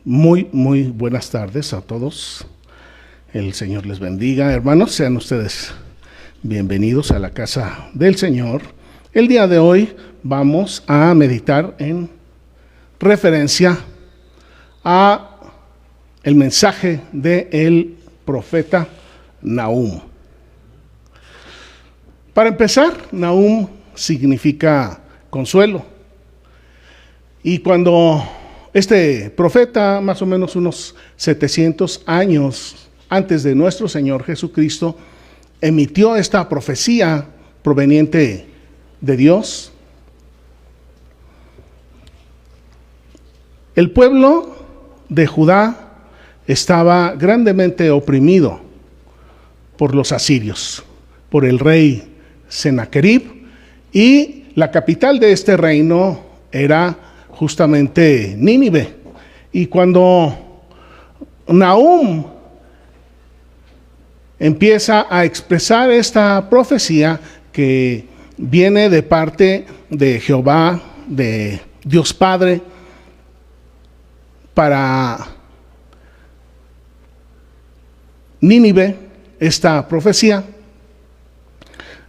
Muy buenas tardes a todos. El Señor les bendiga. Hermanos, sean ustedes bienvenidos a la casa del Señor. El día de hoy vamos a meditar en referencia a el mensaje del profeta Nahum. Para empezar, Nahum significa consuelo. Y cuando este profeta, más o menos unos 700 años antes de nuestro Señor Jesucristo, emitió esta profecía proveniente de Dios, el pueblo de Judá estaba grandemente oprimido por los asirios, por el rey Sennacherib, y la capital de este reino era justamente Nínive. Y cuando Nahum empieza a expresar esta profecía que viene de parte de Jehová, de Dios Padre, para Nínive, esta profecía,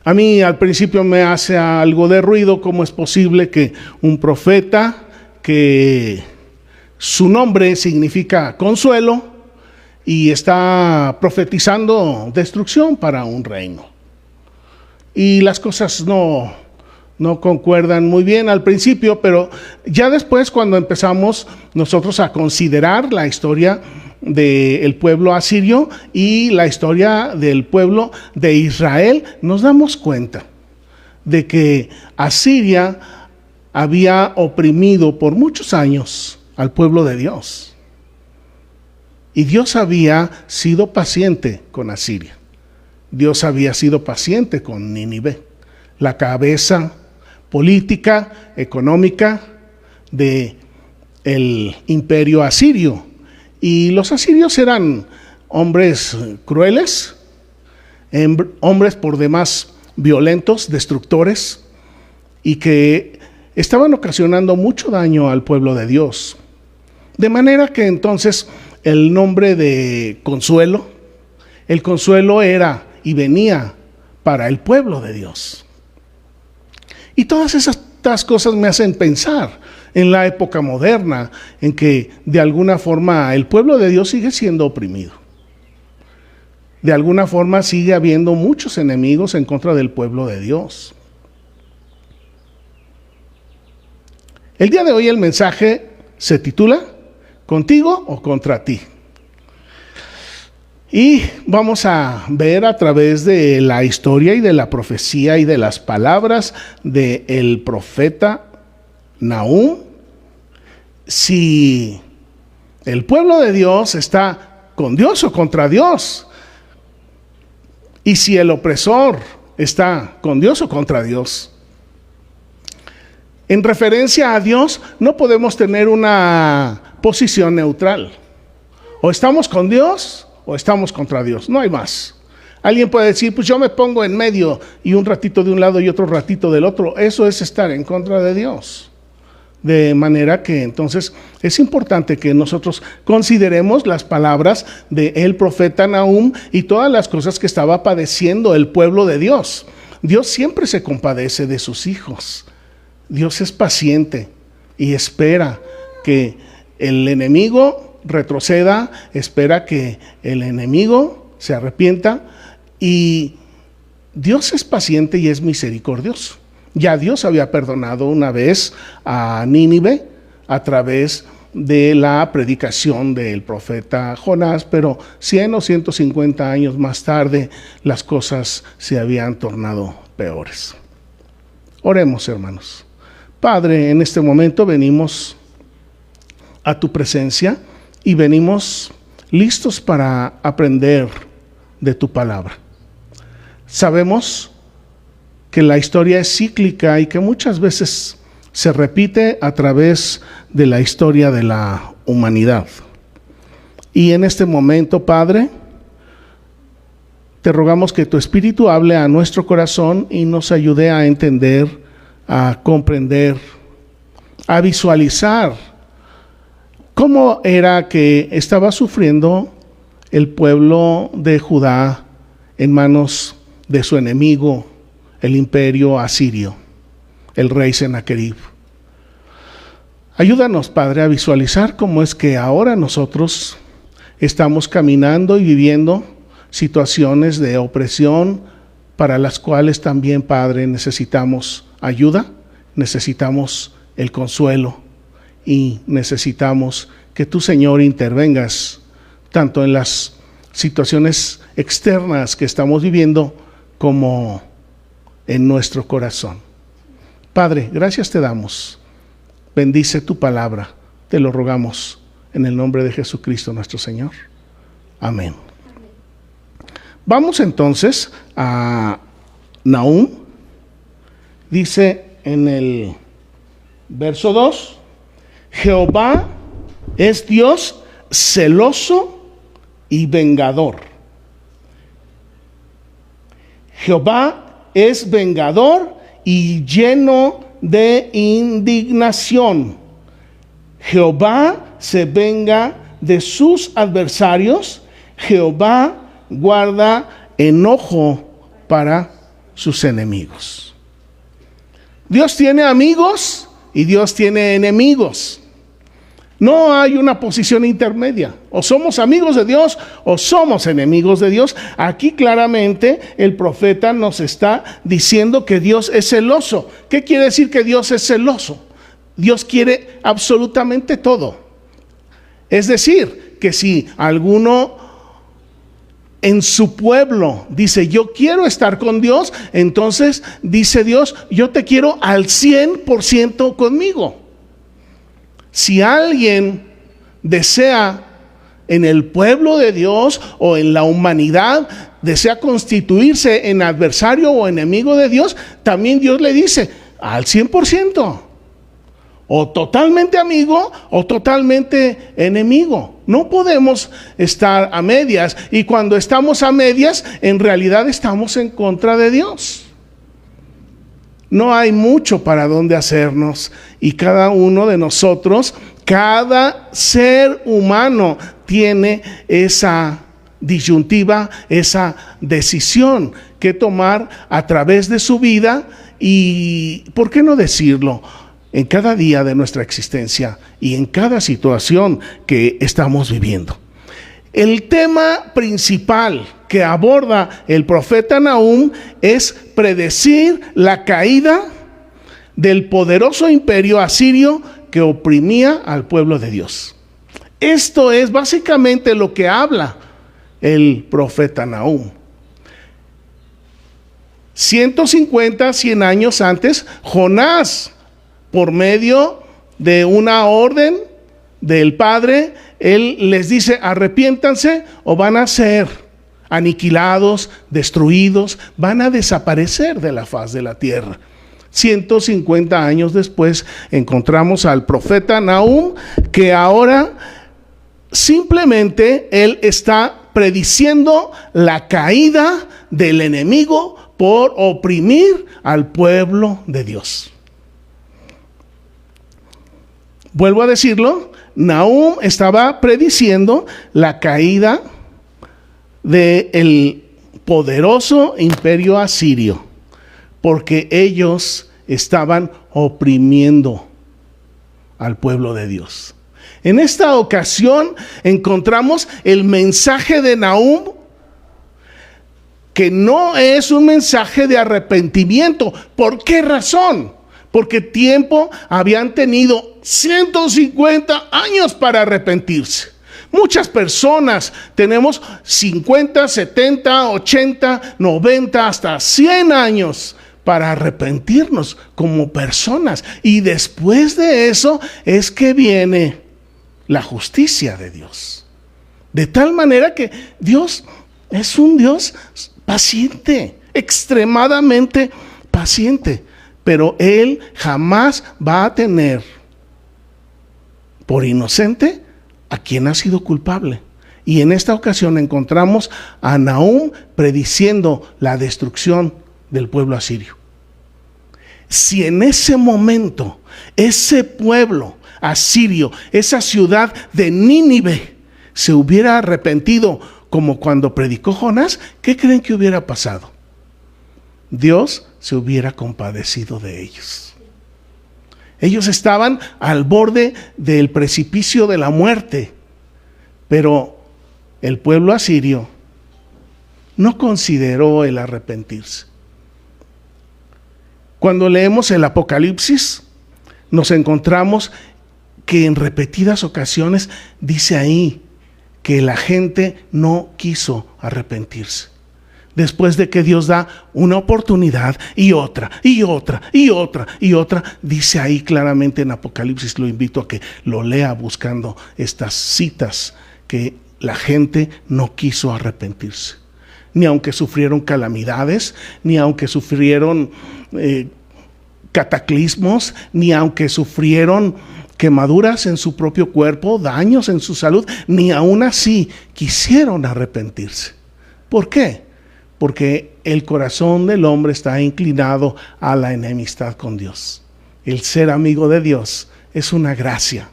a mí al principio me hace algo de ruido. ¿Cómo es posible que un profeta que su nombre significa consuelo y está profetizando destrucción para un reino? Y las cosas no concuerdan muy bien al principio, pero ya después, cuando empezamos nosotros a considerar la historia del pueblo asirio y la historia del pueblo de Israel, nos damos cuenta de que Asiria había oprimido por muchos años al pueblo de Dios. Y Dios había sido paciente con Asiria. Dios había sido paciente con Nínive, la cabeza política, económica de el imperio asirio. Y los asirios eran hombres crueles, hombres por demás violentos, destructores, y que estaban ocasionando mucho daño al pueblo de Dios. De manera que entonces el nombre de consuelo, el consuelo era y venía para el pueblo de Dios. Y todas estas cosas me hacen pensar en la época moderna, en que de alguna forma el pueblo de Dios sigue siendo oprimido. De alguna forma sigue habiendo muchos enemigos en contra del pueblo de Dios. El día de hoy el mensaje se titula ¿Contigo o contra ti? Y vamos a ver a través de la historia y de la profecía y de las palabras del profeta Nahum, si el pueblo de Dios está con Dios o contra Dios, y si el opresor está con Dios o contra Dios. En referencia a Dios, no podemos tener una posición neutral. O estamos con Dios o estamos contra Dios, no hay más. Alguien puede decir, pues yo me pongo en medio y un ratito de un lado y otro ratito del otro. Eso es estar en contra de Dios. De manera que entonces es importante que nosotros consideremos las palabras del profeta Nahum y todas las cosas que estaba padeciendo el pueblo de Dios. Dios siempre se compadece de sus hijos. Dios es paciente y espera que el enemigo retroceda, espera que el enemigo se arrepienta, y Dios es paciente y es misericordioso. Ya Dios había perdonado una vez a Nínive a través de la predicación del profeta Jonás, pero 100 o 150 años más tarde las cosas se habían tornado peores. Oremos, hermanos. Padre, en este momento venimos a tu presencia y venimos listos para aprender de tu palabra. Sabemos que la historia es cíclica y que muchas veces se repite a través de la historia de la humanidad. Y en este momento, Padre, te rogamos que tu Espíritu hable a nuestro corazón y nos ayude a entender, a comprender, a visualizar ¿Cómo era que estaba sufriendo el pueblo de Judá en manos de su enemigo, el imperio asirio, el rey Sennacherib? Ayúdanos, Padre, a visualizar cómo es que ahora nosotros estamos caminando y viviendo situaciones de opresión para las cuales también, Padre, necesitamos ayuda, necesitamos el consuelo y necesitamos que tú, Señor, intervengas tanto en las situaciones externas que estamos viviendo como en nuestro corazón. Padre, gracias te damos. Bendice tu palabra, te lo rogamos en el nombre de Jesucristo nuestro Señor. Amén. Vamos entonces a Nahum. Dice en el verso 2, Jehová es Dios celoso y vengador. Jehová es vengador y lleno de indignación. Jehová se venga de sus adversarios. Jehová guarda enojo para sus enemigos. Dios tiene amigos y Dios tiene enemigos. No hay una posición intermedia. O somos amigos de Dios o somos enemigos de Dios. Aquí claramente el profeta nos está diciendo que Dios es celoso. ¿Qué quiere decir que Dios es celoso? Dios quiere absolutamente todo. Es decir, que si alguno en su pueblo dice yo quiero estar con Dios, entonces dice Dios, yo te quiero al 100% conmigo. Si alguien desea en el pueblo de Dios o en la humanidad, desea constituirse en adversario o enemigo de Dios, también Dios le dice al 100%. O totalmente amigo o totalmente enemigo. No podemos estar a medias. Y cuando estamos a medias, en realidad estamos en contra de Dios. No hay mucho para dónde hacernos. Y cada uno de nosotros, cada ser humano tiene esa disyuntiva, esa decisión que tomar a través de su vida. Y, ¿por qué no decirlo? En cada día de nuestra existencia y en cada situación que estamos viviendo. El tema principal que aborda el profeta Nahum es predecir la caída del poderoso imperio asirio que oprimía al pueblo de Dios. Esto es básicamente lo que habla el profeta Nahum. 150, 100 años antes, Jonás, por medio de una orden del Padre, él les dice arrepiéntanse o van a ser aniquilados, destruidos, van a desaparecer de la faz de la tierra. 150 años después encontramos al profeta Nahum, que ahora simplemente él está prediciendo la caída del enemigo por oprimir al pueblo de Dios. Vuelvo a decirlo, Nahum estaba prediciendo la caída del poderoso imperio asirio, porque ellos estaban oprimiendo al pueblo de Dios. En esta ocasión encontramos el mensaje de Nahum, que no es un mensaje de arrepentimiento. ¿Por qué razón? Porque tiempo habían tenido 150 años para arrepentirse. Muchas personas tenemos 50, 70, 80, 90, hasta 100 años para arrepentirnos como personas. Y después de eso es que viene la justicia de Dios. De tal manera que Dios es un Dios paciente, extremadamente paciente. Pero Él jamás va a tener por inocente a quien ha sido culpable. Y en esta ocasión encontramos a Nahum prediciendo la destrucción del pueblo asirio. Si en ese momento ese pueblo asirio, esa ciudad de Nínive, se hubiera arrepentido como cuando predicó Jonás, ¿qué creen que hubiera pasado? Dios se hubiera compadecido de ellos. Ellos estaban al borde del precipicio de la muerte, pero el pueblo asirio no consideró el arrepentirse. Cuando leemos el Apocalipsis, nos encontramos que en repetidas ocasiones dice ahí que la gente no quiso arrepentirse. Después de que Dios da una oportunidad y otra, y otra, y otra, y otra, dice ahí claramente en Apocalipsis, lo invito a que lo lea buscando estas citas, que la gente no quiso arrepentirse. Ni aunque sufrieron calamidades, ni aunque sufrieron cataclismos, ni aunque sufrieron quemaduras en su propio cuerpo, daños en su salud, ni aún así quisieron arrepentirse. ¿Por qué? Porque el corazón del hombre está inclinado a la enemistad con Dios. El ser amigo de Dios es una gracia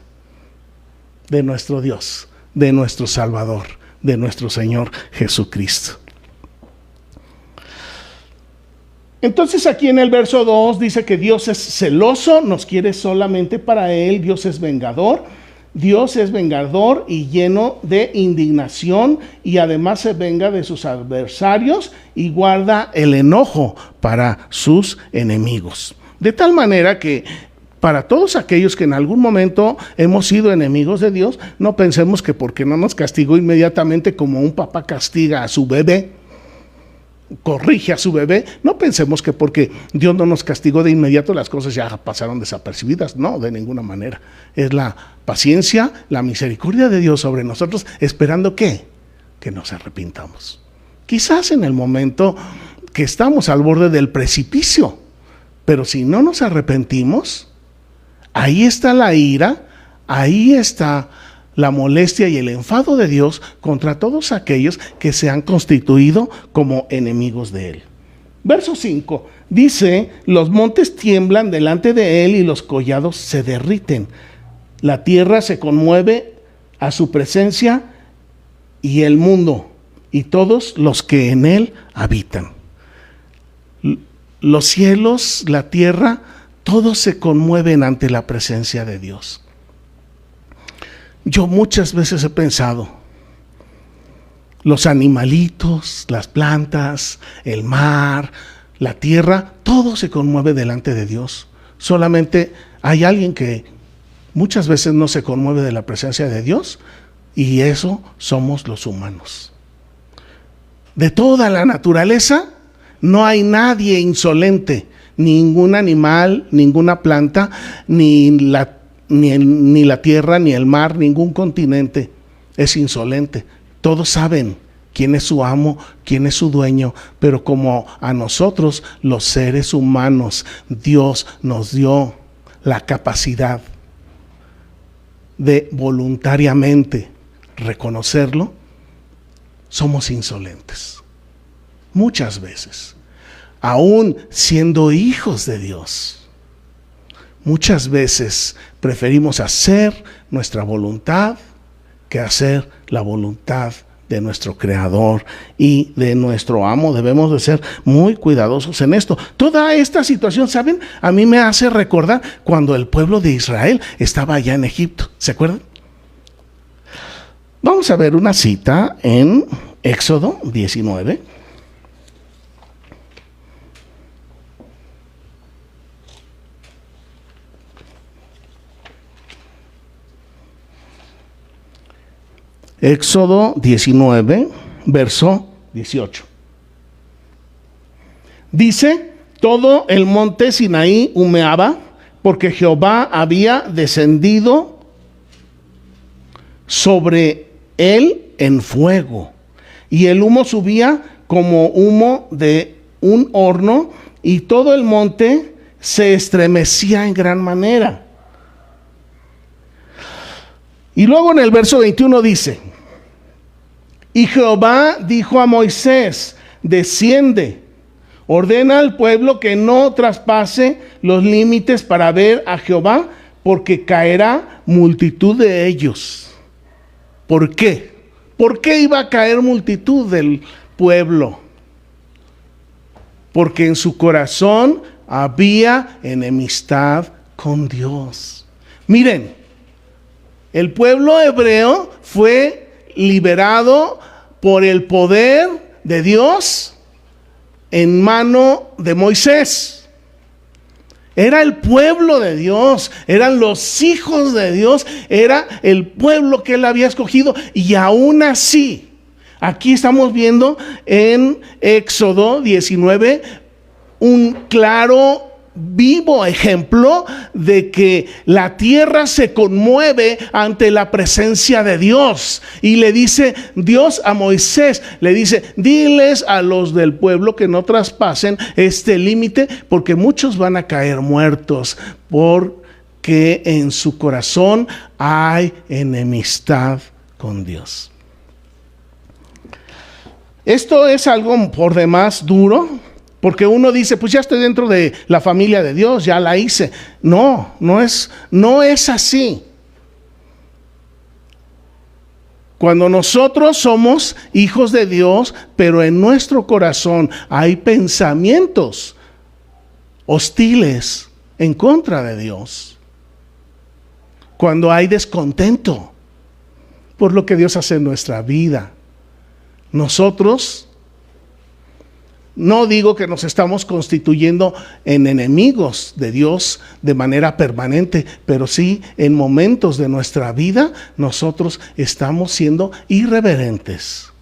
de nuestro Dios, de nuestro Salvador, de nuestro Señor Jesucristo. Entonces aquí en el verso 2 dice que Dios es celoso, nos quiere solamente para Él. Dios es vengador y lleno de indignación, y además se venga de sus adversarios y guarda el enojo para sus enemigos. De tal manera que para todos aquellos que en algún momento hemos sido enemigos de Dios, no pensemos que porque no nos castigó inmediatamente como un papá castiga a su bebé, corrige a su bebé, no pensemos que porque Dios no nos castigó de inmediato las cosas ya pasaron desapercibidas. No, de ninguna manera. Es la paciencia, la misericordia de Dios sobre nosotros, esperando que nos arrepintamos. Quizás en el momento que estamos al borde del precipicio, pero si no nos arrepentimos, ahí está la ira, ahí está la molestia y el enfado de Dios contra todos aquellos que se han constituido como enemigos de Él. Verso 5 dice: los montes tiemblan delante de Él y los collados se derriten. La tierra se conmueve a su presencia y el mundo y todos los que en Él habitan. Los cielos, la tierra, todos se conmueven ante la presencia de Dios. Yo muchas veces he pensado, los animalitos, las plantas, el mar, la tierra, todo se conmueve delante de Dios. Solamente hay alguien que muchas veces no se conmueve de la presencia de Dios, y eso somos los humanos. De toda la naturaleza no hay nadie insolente, ningún animal, ninguna planta, ni la tierra, ni el mar, ningún continente es insolente. Todos saben quién es su amo, quién es su dueño, pero como a nosotros, los seres humanos, Dios nos dio la capacidad de voluntariamente reconocerlo, somos insolentes. Muchas veces, aún siendo hijos de Dios, muchas veces preferimos hacer nuestra voluntad que hacer la voluntad de nuestro Creador y de nuestro amo. Debemos de ser muy cuidadosos en esto. Toda esta situación, ¿saben? A mí me hace recordar cuando el pueblo de Israel estaba allá en Egipto. ¿Se acuerdan? Vamos a ver una cita en Éxodo 19. Éxodo 19, verso 18. Dice: todo el monte Sinaí humeaba, porque Jehová había descendido sobre él en fuego, y el humo subía como humo de un horno, y todo el monte se estremecía en gran manera. Y luego en el verso 21 dice: y Jehová dijo a Moisés: desciende, ordena al pueblo que no traspase los límites para ver a Jehová, porque caerá multitud de ellos. ¿Por qué? ¿Por qué iba a caer multitud del pueblo? Porque en su corazón había enemistad con Dios. Miren, el pueblo hebreo fue liberado por el poder de Dios en mano de Moisés. Era el pueblo de Dios, eran los hijos de Dios, era el pueblo que él había escogido. Y aún así, aquí estamos viendo en Éxodo 19 un claro, vivo ejemplo de que la tierra se conmueve ante la presencia de Dios. Y le dice Dios a Moisés, le dice: diles a los del pueblo que no traspasen este límite, porque muchos van a caer muertos, porque en su corazón hay enemistad con Dios. Esto es algo por demás duro, porque uno dice: pues ya estoy dentro de la familia de Dios, ya la hice. No es así. Cuando nosotros somos hijos de Dios, pero en nuestro corazón hay pensamientos hostiles en contra de Dios. Cuando hay descontento por lo que Dios hace en nuestra vida, nosotros, no digo que nos estamos constituyendo en enemigos de Dios de manera permanente, pero sí en momentos de nuestra vida nosotros estamos siendo irreverentes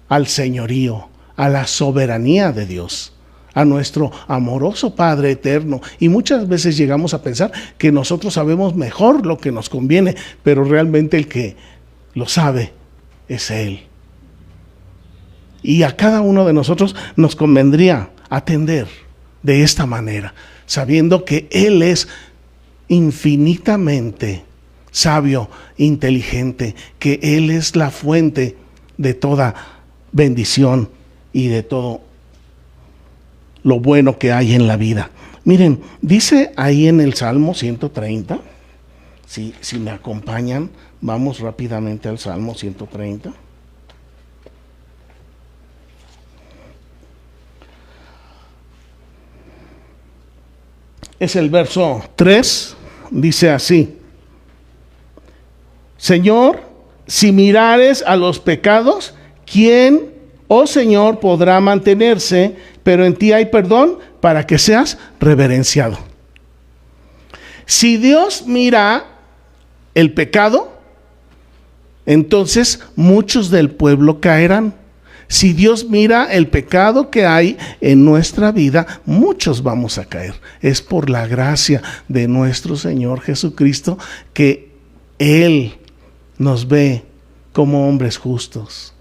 al señorío, a la soberanía de Dios, a nuestro amoroso Padre eterno. Y muchas veces llegamos a pensar que nosotros sabemos mejor lo que nos conviene, pero realmente el que lo sabe es Él. Y a cada uno de nosotros nos convendría atender de esta manera, sabiendo que Él es infinitamente sabio, inteligente, que Él es la fuente de toda bendición y de todo lo bueno que hay en la vida. Miren, dice ahí en el Salmo 130, si me acompañan, vamos rápidamente al Salmo 130. Es el verso 3, dice así: Señor, si mirares a los pecados, ¿quién, oh Señor, podrá mantenerse? Pero en ti hay perdón para que seas reverenciado. Si Dios mira el pecado, entonces muchos del pueblo caerán. Si Dios mira el pecado que hay en nuestra vida, muchos vamos a caer. Es por la gracia de nuestro Señor Jesucristo que Él nos ve como hombres justos.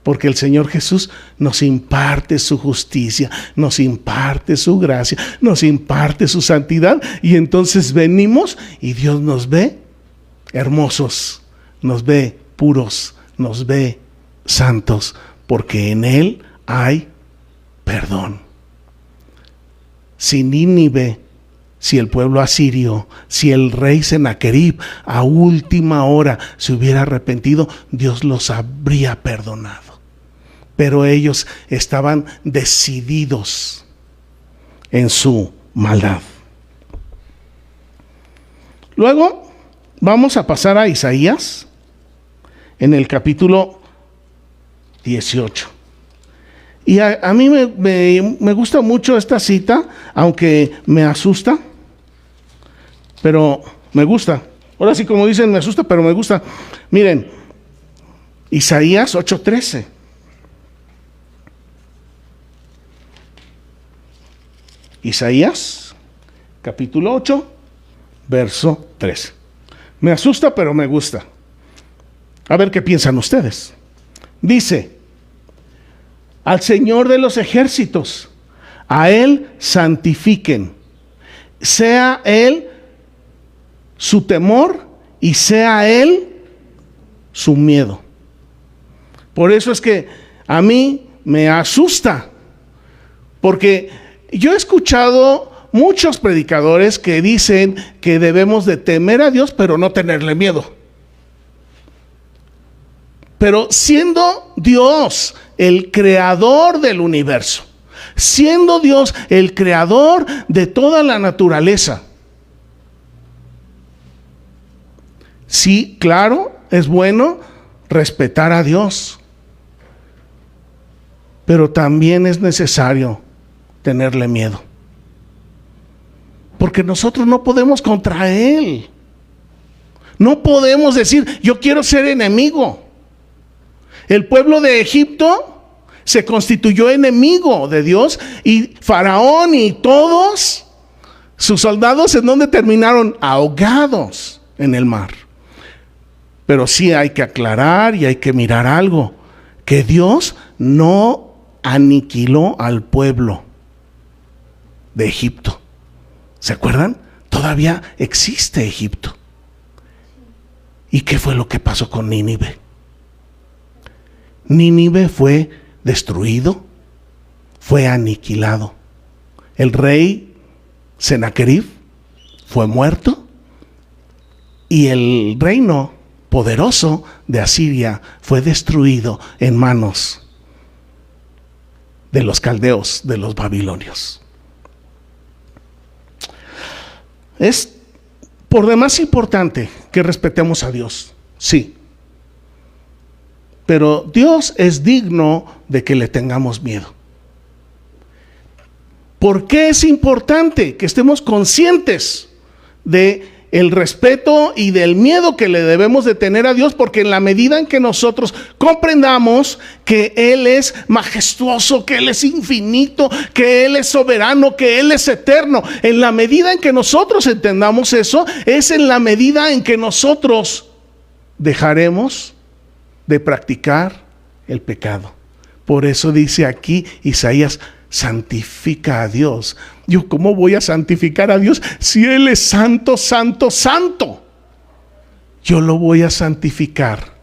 Porque el Señor Jesús nos imparte su justicia, nos imparte su gracia, nos imparte su santidad. Y entonces venimos y Dios nos ve hermosos, nos ve puros, nos ve santos, porque en Él hay perdón. Si Nínive, si el pueblo asirio, si el rey Sennacherib a última hora se hubiera arrepentido, Dios los habría perdonado. Pero ellos estaban decididos en su maldad. Luego vamos a pasar a Isaías en el capítulo 18. Y a mí me gusta mucho esta cita, aunque me asusta, pero me gusta. Ahora sí, como dicen, me asusta, pero me gusta. Miren, Isaías 8:13. Isaías, capítulo 8, verso 13. Me asusta, pero me gusta. A ver qué piensan ustedes. Dice: al Señor de los ejércitos, a Él santifiquen, sea Él su temor y sea Él su miedo. Por eso es que a mí me asusta, porque yo he escuchado muchos predicadores que dicen que debemos de temer a Dios, pero no tenerle miedo. Pero siendo Dios el creador del universo, siendo Dios el creador de toda la naturaleza, sí, claro, es bueno respetar a Dios, pero también es necesario tenerle miedo, porque nosotros no podemos contra Él. No podemos decir, yo quiero ser enemigo. El pueblo de Egipto se constituyó enemigo de Dios, y Faraón y todos sus soldados, ¿en dónde terminaron? Ahogados en el mar. Pero sí hay que aclarar y hay que mirar algo, que Dios no aniquiló al pueblo de Egipto. ¿Se acuerdan? Todavía existe Egipto. ¿Y qué fue lo que pasó con Nínive? Nínive fue destruido, fue aniquilado. El rey Sennacherib fue muerto, y el reino poderoso de Asiria fue destruido en manos de los caldeos, de los babilonios. Es por demás importante que respetemos a Dios, sí. Pero Dios es digno de que le tengamos miedo. ¿Por qué es importante que estemos conscientes de el respeto y del miedo que le debemos de tener a Dios? Porque en la medida en que nosotros comprendamos que Él es majestuoso, que Él es infinito, que Él es soberano, que Él es eterno, en la medida en que nosotros entendamos eso, es en la medida en que nosotros dejaremos de practicar el pecado. Por eso dice aquí Isaías, santifica a Dios. Yo, ¿cómo voy a santificar a Dios si Él es santo, santo, santo? Yo lo voy a santificar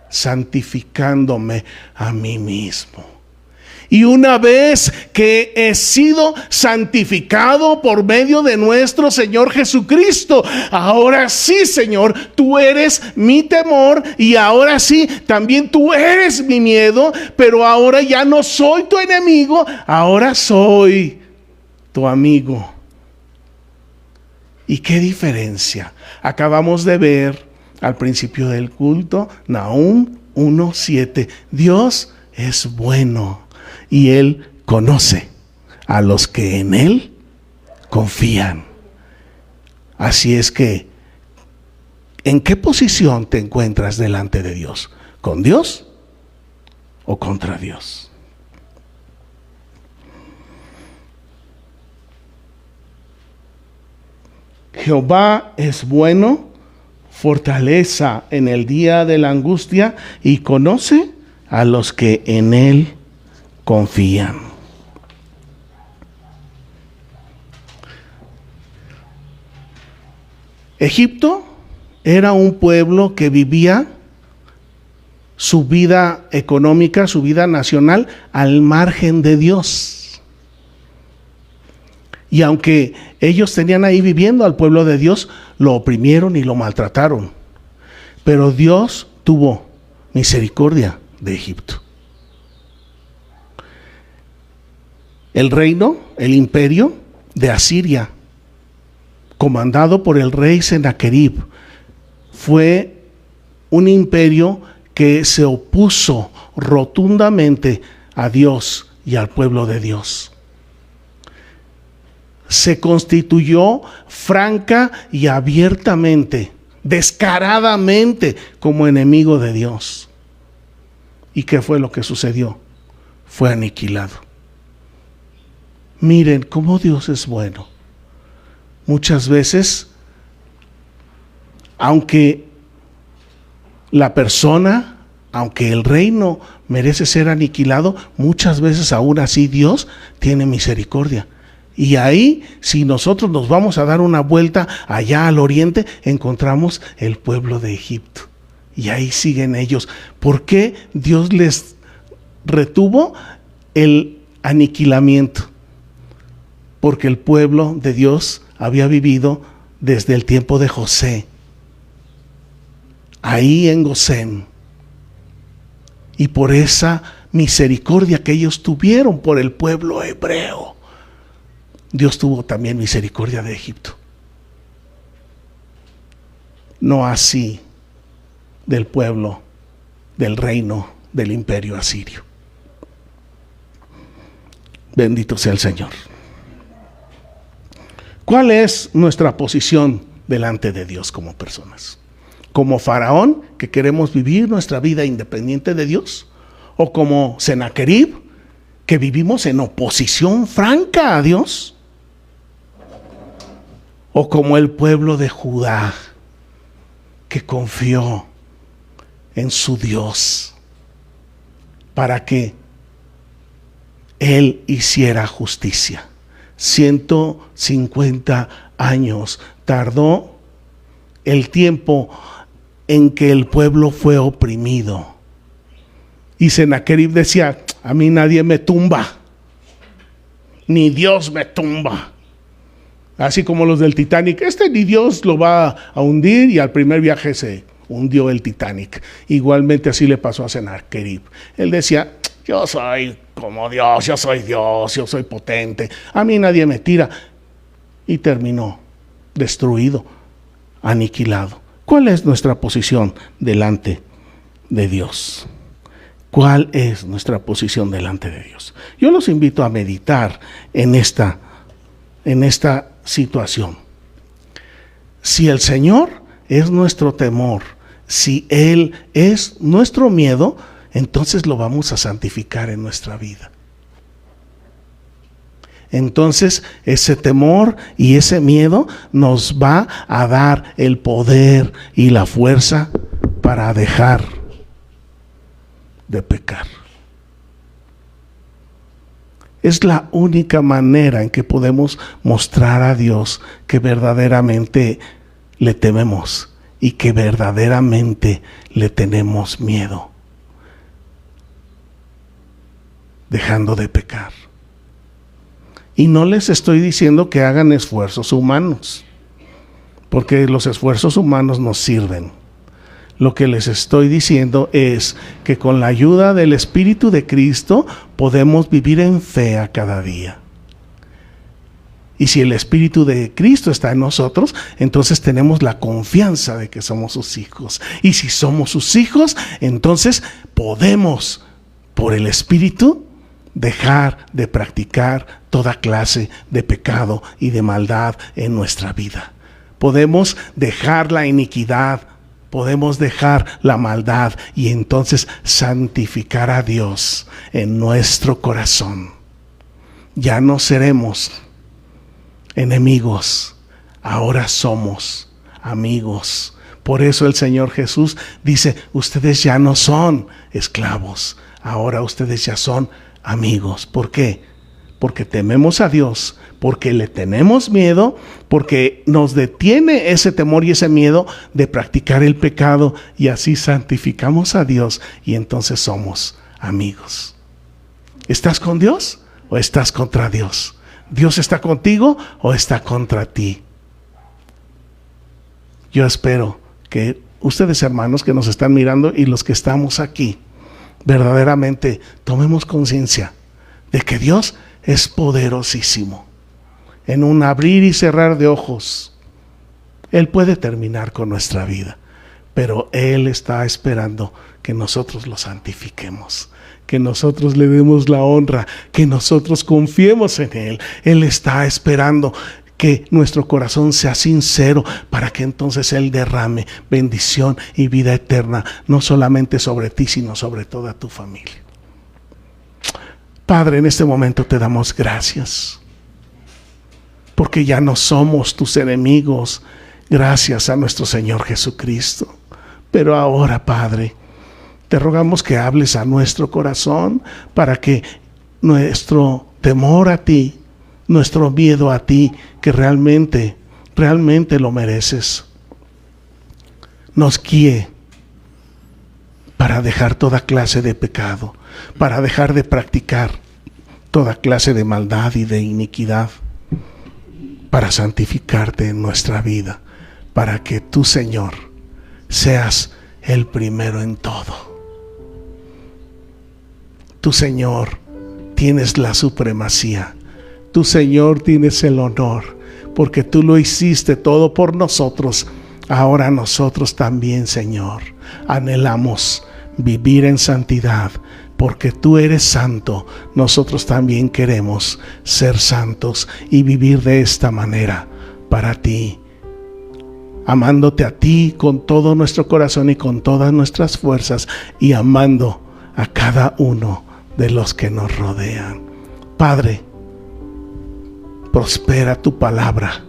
santificándome a mí mismo. Y una vez que he sido santificado por medio de nuestro Señor Jesucristo, ahora sí, Señor, tú eres mi temor, y ahora sí, también tú eres mi miedo, pero ahora ya no soy tu enemigo, ahora soy tu amigo. ¿Y qué diferencia? Acabamos de ver al principio del culto, Nahum 1:7, Dios es bueno, y Él conoce a los que en Él confían. Así es que, ¿en qué posición te encuentras delante de Dios? ¿Con Dios o contra Dios? Jehová es bueno, fortaleza en el día de la angustia, y conoce a los que en Él confían. Egipto era un pueblo que vivía su vida económica, su vida nacional, al margen de Dios. Y aunque ellos tenían ahí viviendo al pueblo de Dios, lo oprimieron y lo maltrataron. Pero Dios tuvo misericordia de Egipto. El reino, el imperio de Asiria, comandado por el rey Sennacherib, fue un imperio que se opuso rotundamente a Dios y al pueblo de Dios. Se constituyó franca y abiertamente, descaradamente, como enemigo de Dios. ¿Y qué fue lo que sucedió? Fue aniquilado. Miren cómo Dios es bueno. Muchas veces, aunque la persona, aunque el reino merece ser aniquilado, muchas veces aún así Dios tiene misericordia. Y ahí, si nosotros nos vamos a dar una vuelta allá al oriente, encontramos el pueblo de Egipto. Y ahí siguen ellos. ¿Por qué Dios les retuvo el aniquilamiento? porque el pueblo de Dios había vivido desde el tiempo de José, ahí en Gosén. Y por esa misericordia que ellos tuvieron por el pueblo hebreo, Dios tuvo también misericordia de Egipto. No así del pueblo, del reino, del imperio asirio. Bendito sea el Señor. ¿Cuál es nuestra posición delante de Dios como personas? ¿Como Faraón, que queremos vivir nuestra vida independiente de Dios? ¿O como Sennacherib, que vivimos en oposición franca a Dios? ¿O como el pueblo de Judá, que confió en su Dios para que Él hiciera justicia? 150 años tardó el tiempo en que el pueblo fue oprimido. Y Sennacherib decía: a mí nadie me tumba, ni Dios me tumba. Así como los del Titanic, ni Dios lo va a hundir, y al primer viaje se hundió el Titanic. Igualmente así le pasó a Sennacherib. Él decía: yo soy como Dios, yo soy potente, a mí nadie me tira. Y terminó destruido, aniquilado. ¿Cuál es nuestra posición delante de Dios? ¿Cuál es nuestra posición delante de Dios? Yo los invito a meditar en esta situación. Si el Señor es nuestro temor, si Él es nuestro miedo, entonces lo vamos a santificar en nuestra vida. Entonces ese temor y ese miedo nos va a dar el poder y la fuerza para dejar de pecar. Es la única manera en que podemos mostrar a Dios que verdaderamente le tememos y que verdaderamente le tenemos miedo, dejando de pecar. Y no les estoy diciendo que hagan esfuerzos humanos, porque los esfuerzos humanos no sirven. Lo que les estoy diciendo es que con la ayuda del Espíritu de Cristo podemos vivir en fe a cada día. Y si el Espíritu de Cristo está en nosotros, entonces tenemos la confianza de que somos sus hijos. Y si somos sus hijos, entonces podemos, por el Espíritu, dejar de practicar toda clase de pecado y de maldad en nuestra vida. Podemos dejar la iniquidad, podemos dejar la maldad y entonces santificar a Dios en nuestro corazón. Ya no seremos enemigos, ahora somos amigos. Por eso el Señor Jesús dice: ustedes ya no son esclavos, ahora ustedes ya son amigos. ¿Por qué? Porque tememos a Dios, porque le tenemos miedo, porque nos detiene ese temor y ese miedo de practicar el pecado, y así santificamos a Dios y entonces somos amigos. ¿Estás con Dios o estás contra Dios? ¿Dios está contigo o está contra ti? Yo espero que ustedes, hermanos que nos están mirando y los que estamos aquí, verdaderamente tomemos conciencia de que Dios es poderosísimo. En un abrir y cerrar de ojos, Él puede terminar con nuestra vida, pero Él está esperando que nosotros lo santifiquemos, que nosotros le demos la honra, que nosotros confiemos en Él. Él está esperando que nuestro corazón sea sincero para que entonces Él derrame bendición y vida eterna, no solamente sobre ti, sino sobre toda tu familia. Padre, en este momento te damos gracias, porque ya no somos tus enemigos, gracias a nuestro Señor Jesucristo. Pero ahora, Padre, te rogamos que hables a nuestro corazón para que nuestro temor a ti, nuestro miedo a ti, que realmente lo mereces, nos guíe para dejar toda clase de pecado, para dejar de practicar toda clase de maldad y de iniquidad, para santificarte en nuestra vida, para que tú, Señor, seas el primero en todo. Tú, Señor, tienes la supremacía. Tú, Señor, tienes el honor, porque tú lo hiciste todo por nosotros. Ahora nosotros también, Señor, anhelamos vivir en santidad, porque tú eres santo. Nosotros también queremos ser santos y vivir de esta manera para ti, amándote a ti con todo nuestro corazón y con todas nuestras fuerzas, y amando a cada uno de los que nos rodean. Padre, prospera tu palabra.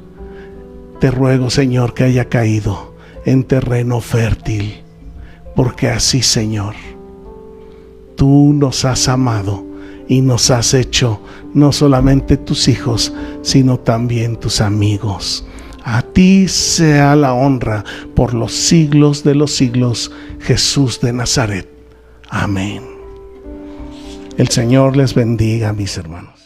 Te ruego, Señor, que haya caído en terreno fértil, porque así, Señor, tú nos has amado y nos has hecho no solamente tus hijos, sino también tus amigos. A ti sea la honra por los siglos de los siglos, Jesús de Nazaret. Amén. El Señor les bendiga, mis hermanos.